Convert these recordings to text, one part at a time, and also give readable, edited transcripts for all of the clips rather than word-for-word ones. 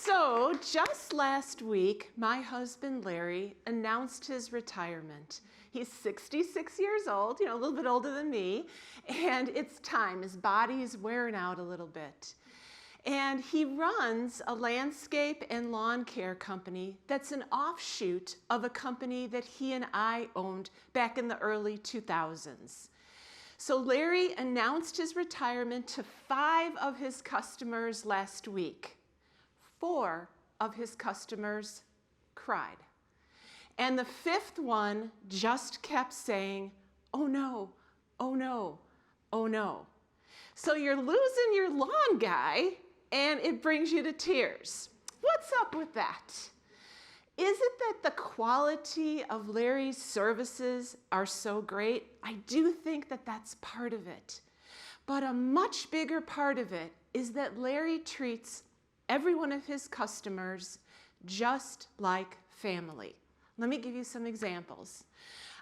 So just last week, my husband Larry announced his retirement. He's 66 years old, a little bit older than me, and it's time. His body is wearing out a little bit. And he runs a landscape and lawn care company that's an offshoot of a company that he and I owned back in the early 2000s. So Larry announced his retirement to 5 of his customers last week. 4 of his customers cried. And the 5th one just kept saying, "Oh no, oh no, oh no." So you're losing your lawn guy and it brings you to tears. What's up with that? Is it that the quality of Larry's services are so great? I do think that that's part of it. But a much bigger part of it is that Larry treats every one of his customers just like family. Let me give you some examples.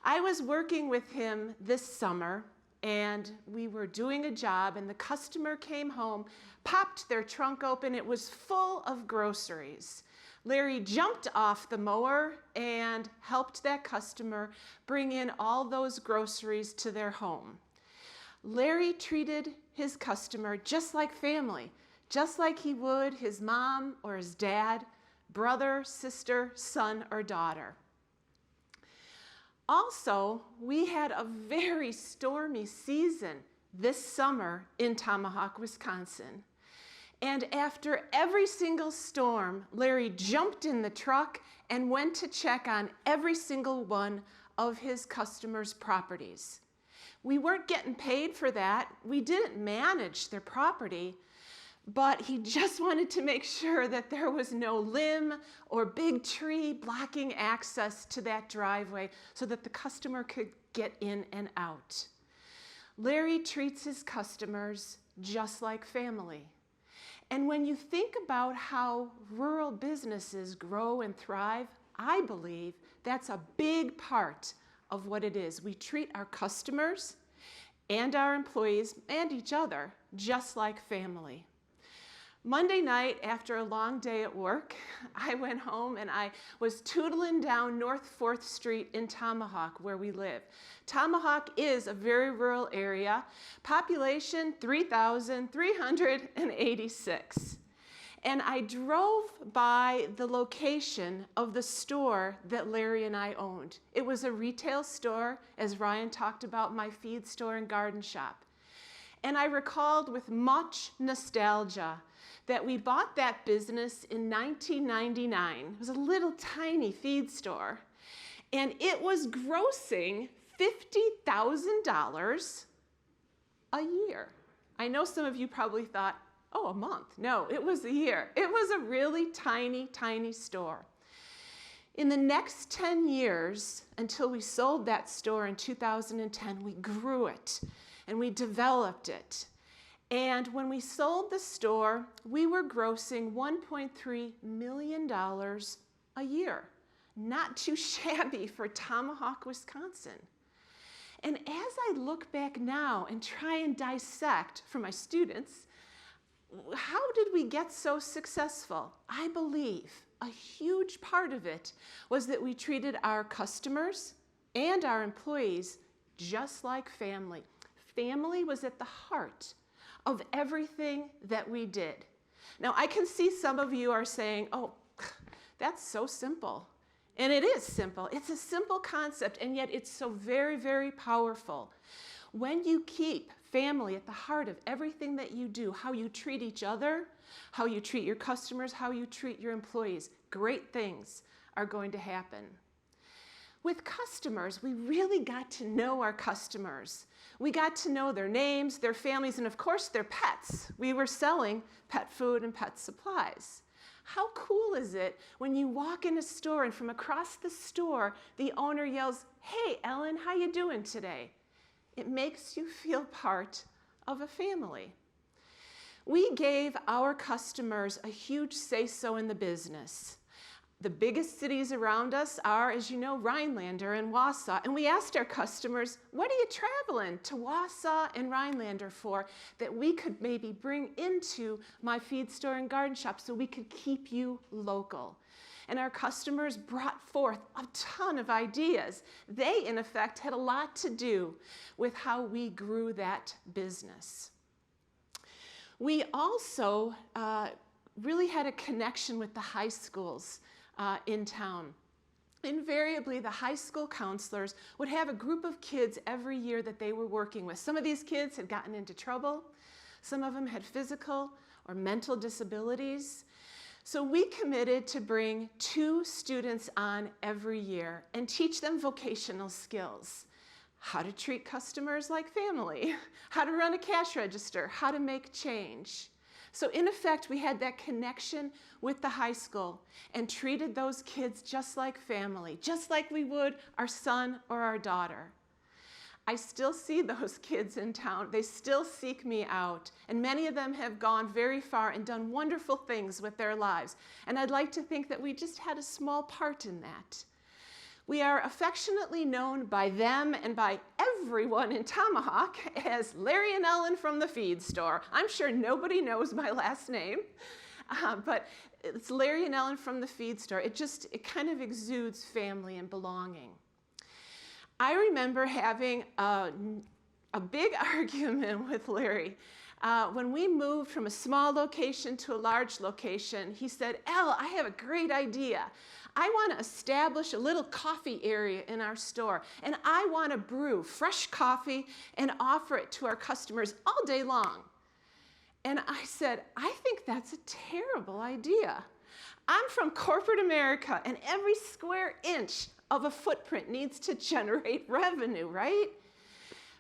I was working with him this summer and we were doing a job and the customer came home, popped their trunk open, it was full of groceries. Larry jumped off the mower and helped that customer bring in all those groceries to their home. Larry treated his customer just like family, just like he would his mom or his dad, brother, sister, son, or daughter. Also, we had a very stormy season this summer in Tomahawk, Wisconsin. And after every single storm, Larry jumped in the truck and went to check on every single one of his customers' properties. We weren't getting paid for that. We didn't manage their property. But he just wanted to make sure that there was no limb or big tree blocking access to that driveway so that the customer could get in and out. Larry treats his customers just like family. And when you think about how rural businesses grow and thrive, I believe that's a big part of what it is. We treat our customers and our employees and each other just like family. Monday night, after a long day at work, I went home and I was tootling down North 4th Street in Tomahawk, where we live. Tomahawk is a very rural area, population 3,386. And I drove by the location of the store that Larry and I owned. It was a retail store, as Ryan talked about, my feed store and garden shop. And I recalled with much nostalgia that we bought that business in 1999. It was a little tiny feed store, and it was grossing $50,000 a year. I know some of you probably thought, oh, a month. No, it was a year. It was a really tiny, tiny store. In the next 10 years, until we sold that store in 2010, we grew it and we developed it. And when we sold the store, we were grossing $1.3 million a year. Not too shabby for Tomahawk, Wisconsin. And as I look back now and try and dissect for my students, how did we get so successful? I believe a huge part of it was that we treated our customers and our employees just like family. Family was at the heart of everything that we did. Now, I can see some of you are saying, oh, that's so simple. And it is simple. It's a simple concept, and yet it's so very, very powerful. When you keep family at the heart of everything that you do, how you treat each other, how you treat your customers, how you treat your employees, great things are going to happen. With customers, we really got to know our customers. We got to know their names, their families, and of course their pets. We were selling pet food and pet supplies. How cool is it when you walk in a store and from across the store, the owner yells, "Hey, Ellen, how you doing today?" It makes you feel part of a family. We gave our customers a huge say-so in the business. The biggest cities around us are, as you know, Rhinelander and Wausau. And we asked our customers, what are you traveling to Wausau and Rhinelander for that we could maybe bring into my feed store and garden shop so we could keep you local? And our customers brought forth a ton of ideas. They, in effect, had a lot to do with how we grew that business. We also really had a connection with the high schools in town. Invariably, the high school counselors would have a group of kids every year that they were working with. Some of these kids had gotten into trouble. Some of them had physical or mental disabilities. So we committed to bring 2 students on every year and teach them vocational skills. How to treat customers like family, how to run a cash register, how to make change. So in effect, we had that connection with the high school and treated those kids just like family, just like we would our son or our daughter. I still see those kids in town. They still seek me out, and many of them have gone very far and done wonderful things with their lives. And I'd like to think that we just had a small part in that. We are affectionately known by them and by everyone in Tomahawk as Larry and Ellen from the feed store. I'm sure nobody knows my last name, but it's Larry and Ellen from the feed store. It kind of exudes family and belonging. I remember having a big argument with Larry. When we moved from a small location to a large location, he said, "Elle, I have a great idea. I want to establish a little coffee area in our store, and I want to brew fresh coffee and offer it to our customers all day long." And I said, "I think that's a terrible idea. I'm from corporate America, and every square inch of a footprint needs to generate revenue, right?"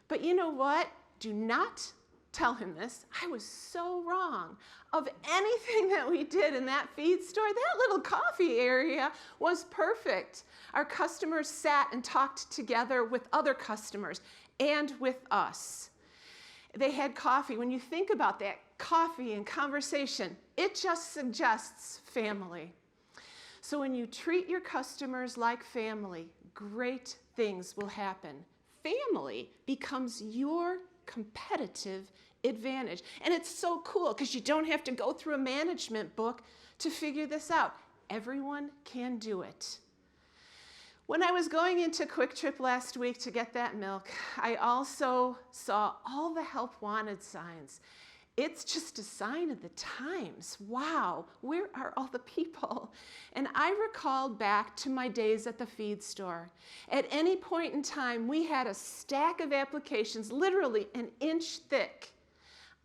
But you know what? Do not tell him this. I was so wrong. Of anything that we did in that feed store, that little coffee area was perfect. Our customers sat and talked together with other customers and with us. They had coffee. When you think about that, coffee and conversation, it just suggests family. So when you treat your customers like family, great things will happen. Family becomes your competitive advantage. And it's so cool because you don't have to go through a management book to figure this out. Everyone can do it. When I was going into Quick Trip last week to get that milk, I also saw all the help wanted signs. It's just a sign of the times. Wow, where are all the people? And I recalled back to my days at the feed store. At any point in time, we had a stack of applications, literally an inch thick.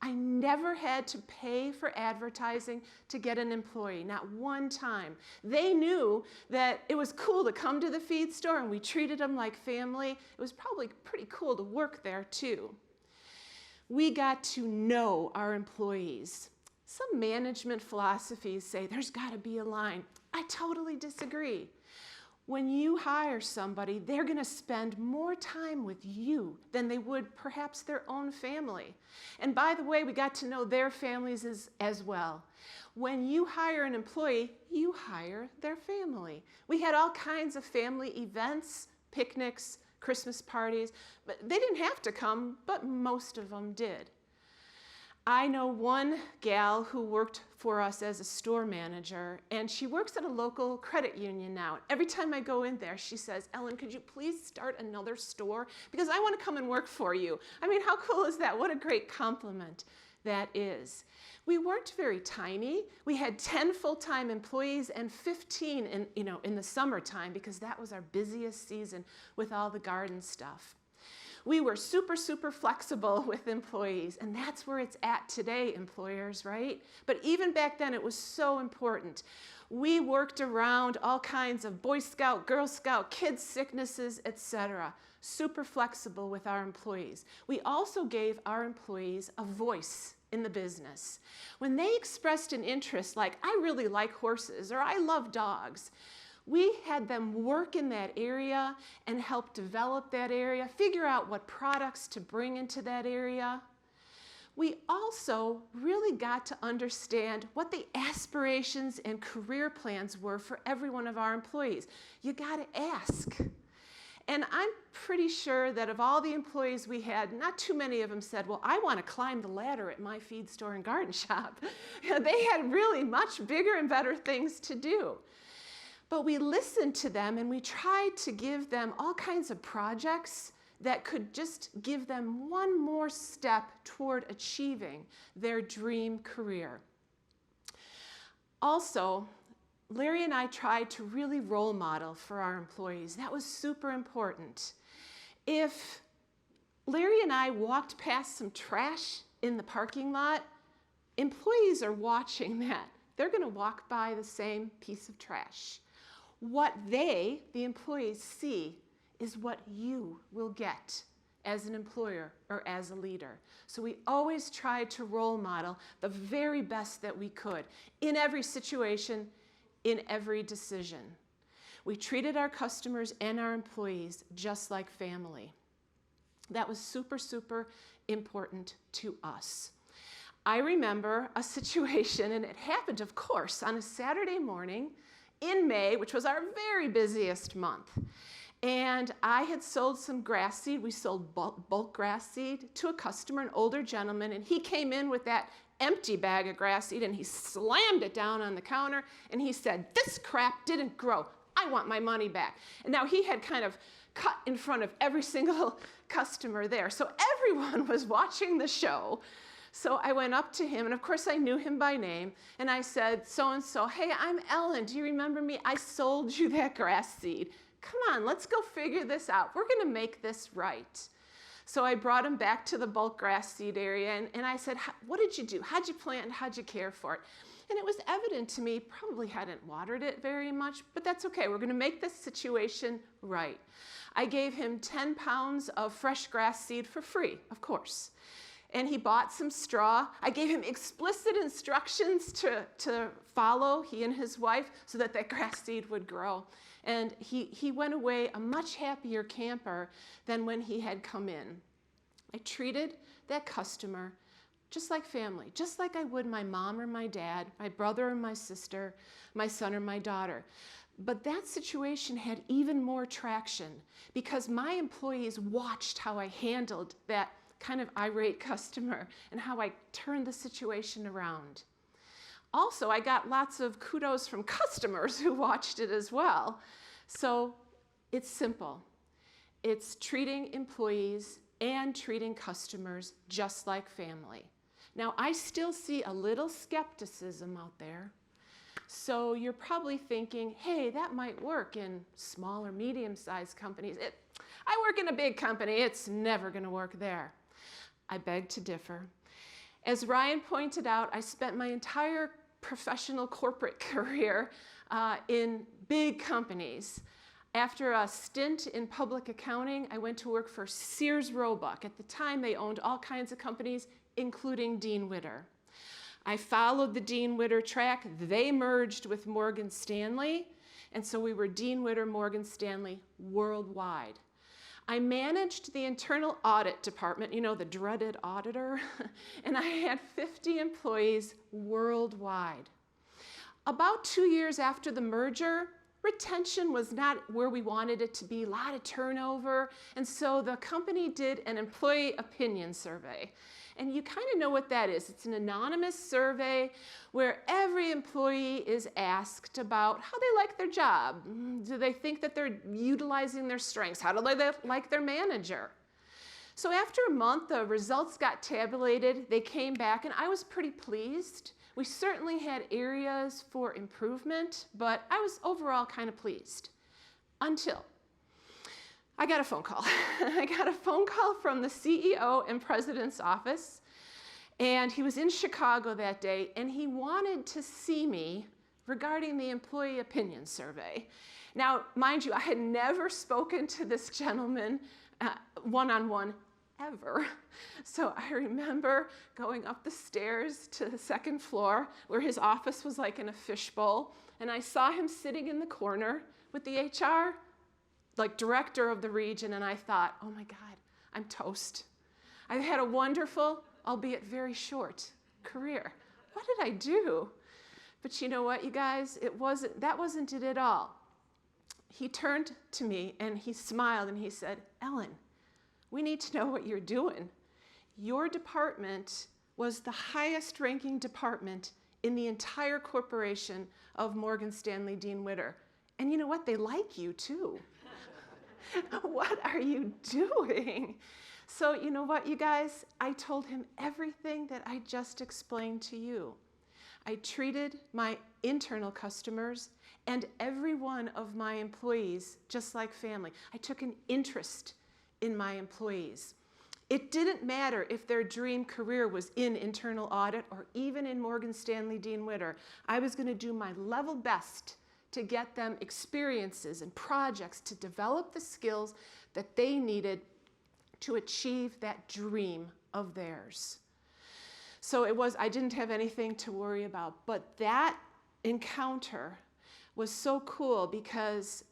I never had to pay for advertising to get an employee, not one time. They knew that it was cool to come to the feed store, and we treated them like family. It was probably pretty cool to work there too. We got to know our employees. Some management philosophies say there's got to be a line. I totally disagree. When you hire somebody, they're going to spend more time with you than they would perhaps their own family. And by the way, we got to know their families as well. When you hire an employee, you hire their family. We had all kinds of family events, picnics, Christmas parties, but they didn't have to come, but most of them did. I know one gal who worked for us as a store manager, and she works at a local credit union now. Every time I go in there, she says, "Ellen, could you please start another store? Because I want to come and work for you." I mean, how cool is that? What a great compliment that is. We weren't very tiny. We had 10 full-time employees and 15 in the summertime because that was our busiest season with all the garden stuff. We were super, super flexible with employees, and that's where it's at today, employers, right? But even back then, it was so important. We worked around all kinds of Boy Scout, Girl Scout, kids' sicknesses, etc. Super flexible with our employees. We also gave our employees a voice in the business. When they expressed an interest like, "I really like horses," or "I love dogs," we had them work in that area and help develop that area, figure out what products to bring into that area. We also really got to understand what the aspirations and career plans were for every one of our employees. You got to ask. And I'm pretty sure that of all the employees we had, not too many of them said, well, I want to climb the ladder at my feed store and garden shop. They had really much bigger and better things to do. But we listened to them and we tried to give them all kinds of projects that could just give them one more step toward achieving their dream career. Also, Larry and I tried to really role model for our employees. That was super important. If Larry and I walked past some trash in the parking lot, employees are watching that. They're going to walk by the same piece of trash. What they, the employees, see is what you will get as an employer or as a leader. So we always tried to role model the very best that we could in every situation, in every decision. We treated our customers and our employees just like family. That was super, super important to us. I remember a situation, and it happened, of course, on a Saturday morning in May, which was our very busiest month. And I had sold some grass seed. We sold bulk grass seed to a customer, an older gentleman, and he came in with that empty bag of grass seed and he slammed it down on the counter and he said, "This crap didn't grow. I want my money back." And now he had kind of cut in front of every single customer there. So everyone was watching the show. So I went up to him, and of course I knew him by name, and I said, "So-and-so, hey, I'm Ellen. Do you remember me? I sold you that grass seed. Come on, let's go figure this out. We're going to make this right." So I brought him back to the bulk grass seed area, and I said, "What did you do? How'd you plant? How'd you care for it?" And it was evident to me, probably hadn't watered it very much, but that's okay. We're going to make this situation right. I gave him 10 pounds of fresh grass seed for free, of course. And he bought some straw. I gave him explicit instructions to follow, he and his wife, so that that grass seed would grow. And he went away a much happier camper than when he had come in. I treated that customer just like family, just like I would my mom or my dad, my brother or my sister, my son or my daughter. But that situation had even more traction because my employees watched how I handled that kind of irate customer and how I turned the situation around. Also, I got lots of kudos from customers who watched it as well. So it's simple. It's treating employees and treating customers just like family. Now, I still see a little skepticism out there. So you're probably thinking, hey, that might work in small or medium-sized companies. I work in a big company. It's never going to work there. I beg to differ. As Ryan pointed out, I spent my entire professional corporate career in big companies. After a stint in public accounting, I went to work for Sears Roebuck. At the time, they owned all kinds of companies, including Dean Witter. I followed the Dean Witter track. They merged with Morgan Stanley, and so we were Dean Witter Morgan Stanley worldwide. I managed the internal audit department, you know, the dreaded auditor, and I had 50 employees worldwide. About 2 years after the merger, retention was not where we wanted it to be, a lot of turnover, and so the company did an employee opinion survey. And you kind of know what that is. It's an anonymous survey where every employee is asked about how they like their job. Do they think that they're utilizing their strengths? How do they like their manager? So after a month, the results got tabulated. They came back, and I was pretty pleased. We certainly had areas for improvement, but I was overall kind of pleased until I got a phone call. I got a phone call from the CEO and president's office, and he was in Chicago that day, and he wanted to see me regarding the employee opinion survey. Now, mind you, I had never spoken to this gentleman one-on-one ever. So I remember going up the stairs to the second floor where his office was like in a fishbowl, and I saw him sitting in the corner with the HR director of the region, and I thought, oh my God, I'm toast. I've had a wonderful albeit very short, career. What did I do? But you know what, you guys? That wasn't it at all. He turned to me and he smiled and he said, Ellen, we need to know what you're doing. Your department was the highest ranking department in the entire corporation of Morgan Stanley Dean Witter. And you know what? They like you too. What are you doing? So you know what, you guys? I told him everything that I just explained to you. I treated my internal customers and every one of my employees just like family. I took an interest in my employees. It didn't matter if their dream career was in internal audit or even in Morgan Stanley Dean Witter. I was going to do my level best to get them experiences and projects to develop the skills that they needed to achieve that dream of theirs. So I didn't have anything to worry about, but that encounter was so cool because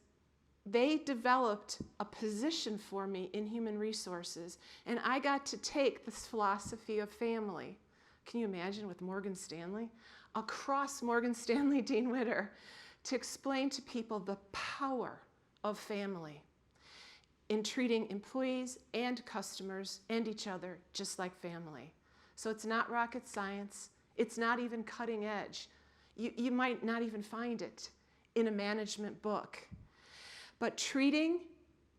they developed a position for me in human resources, and I got to take this philosophy of family. Can you imagine with Morgan Stanley? Across Morgan Stanley Dean Witter to explain to people the power of family in treating employees and customers and each other just like family. So it's not rocket science. It's not even cutting edge. You might not even find it in a management book. But treating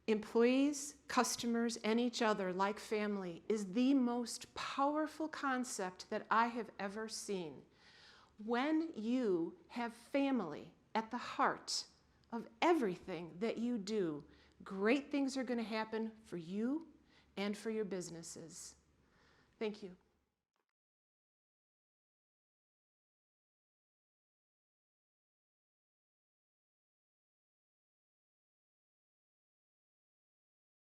employees, customers, and each other like family is the most powerful concept that I have ever seen. When you have family at the heart of everything that you do, great things are going to happen for you and for your businesses. Thank you.